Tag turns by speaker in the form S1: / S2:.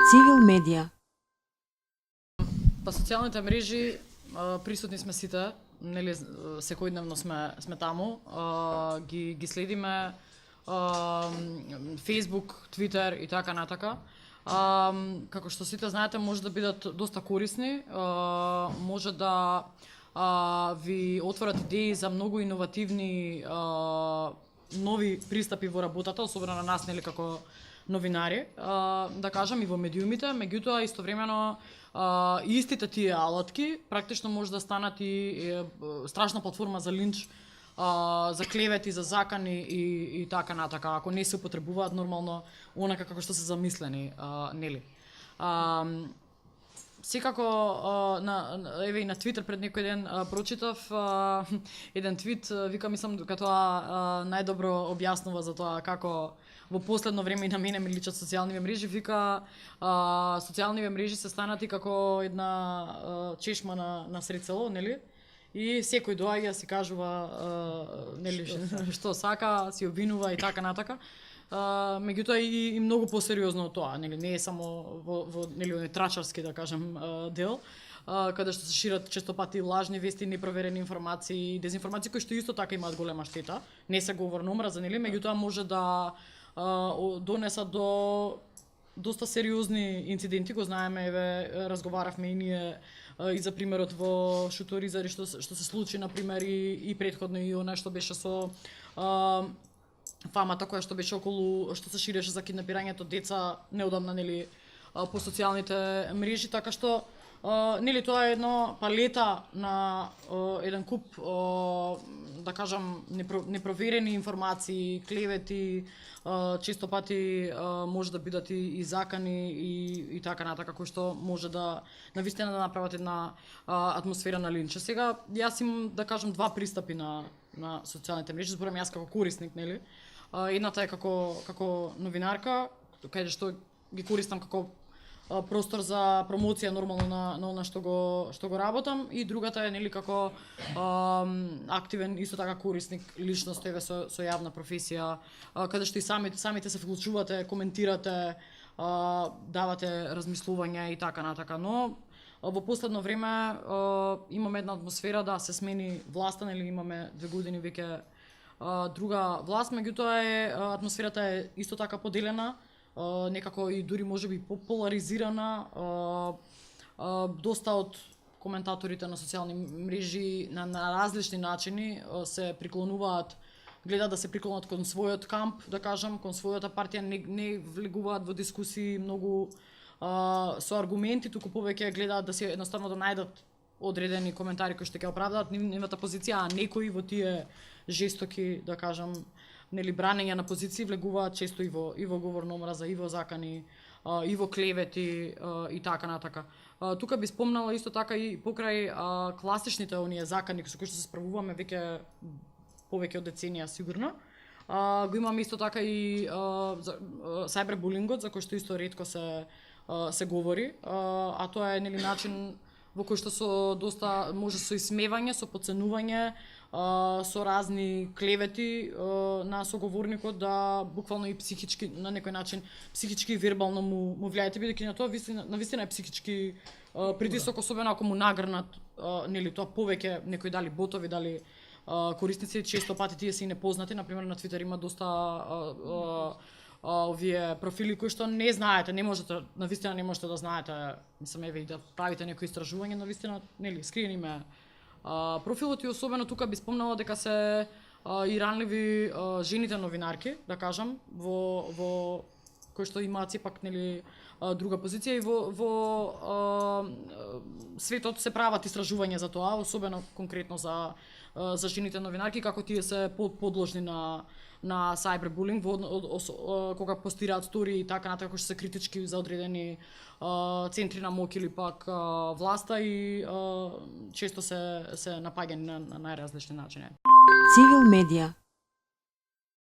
S1: Цивил медија.
S2: Па социјалните мрежи присутни сме сите, нели секојдневно сме таму, ги следиме Facebook, Twitter и така натака. Како што сите знаете, може да бидат доста корисни, може да ви отворат идеи за многу иновативни нови пристапи во работата, особено на нас, нели како новинари, да кажам, и во медиумите, меѓутоа истовремено истите тие алатки практично може да станат и страшна платформа за линч, за клевети, за закани и така натака, ако не се употребуваат нормално онака како што се замислени, нели. Секако, еве и на Твитер пред некој ден прочитав еден твит, вика, мислам дека тоа најдобро објаснува за тоа како во последно време и на мене ми личат социјалните мрежи, вика социјалните мрежи се станати како една чешма на сред село, нели? И секој доаѓа си кажува нели што сака, си обвинува и така натака. Меѓутоа и многу посериозно од тоа, нели, не е само во нели оној трачарски, да кажем, дел, каде што се шират често пати лажни вести, непроверени информации, дезинформации кои што исто така имаат голема штета. Не се говор на омраза, нели, меѓутоа може да донесат до доста сериозни инциденти, го знаеме, еве разговаравме и ние и за примерот во Шуторизари што се случи на пример и претходно и она што беше со фамата која што беше околу, што се ширеше за киднапирањето деца неодамна, нели, по социјалните мрежи, така што нели тоа е една палета на еден куп да кажам непроверени информации, клевети, често пати може да бидат и закани и така натака, кои што може да навистина да направат една атмосфера на линч. Сега јас имам, да кажам, два пристапи на социјалните мрежи, зборам јас како корисник, нели. Едната е како новинарка, каде што ги користам како простор за промоција нормално на она што го работам, и другата е нели како активен исто така корисник личност, еве со јавна професија, каде што и самите се вклучувате, коментирате, давате размислувања и така натака, но во последно време имаме една атмосфера да се смени власта, нели имаме 2 години веќе друга власт, меѓутоа атмосферата е исто така поделена, некако и дури можеби пополаризирана. Доста од коментаторите на социјални мрежи на различни начини се приклонуваат, гледаат да се приклонат кон својот камп, да кажам, кон својата партија, не влегуваат во дискусии многу со аргументи, туку повеќе гледаат да се едноставно да најдат одредени коментари кои што ќе оправдаат нивната позиција, а некои во тие жестоки, да кажам, нели бранење на позиции влегуваат често и во говор на омраза, и во закани, и во клевети и така натака. Тука би спомнала исто така и покрај класичните оние закани со кои што се справуваме веќе повеќе од деценија сигурно. Го имаме исто така и сајбербулингот, за кој што исто ретко се говори, а тоа е нели начин во кој што со доста може со исмевање, со потценување, со разни клевети на соговорникот да буквално и психички на некој начин психички и вербално му влијаете, бидејќи на тоа навистина е психички притисок, особено ако му нагрнат нели тоа повеќе некои дали ботови, дали корисници, често пати тие се и непознати, на пример на Твитер има доста овие профили кои што не знаете, навистина не можете да знаете, мислам еве и да правите некои истражување, навистина нели скриени име профилот, и особено тука би спомнала дека се и ранливи жените новинарки, да кажам, во кои што имаат сепак нели друга позиција, и во светот се прават истражувања за тоа, особено конкретно за жените новинарки, како тие се подложни на сајбербулинг кога постираат стори и така натака, кои што се критички за одредени центри на моќ или пак власта, и често се напаѓани на најразлични начини.
S1: Цивил медија.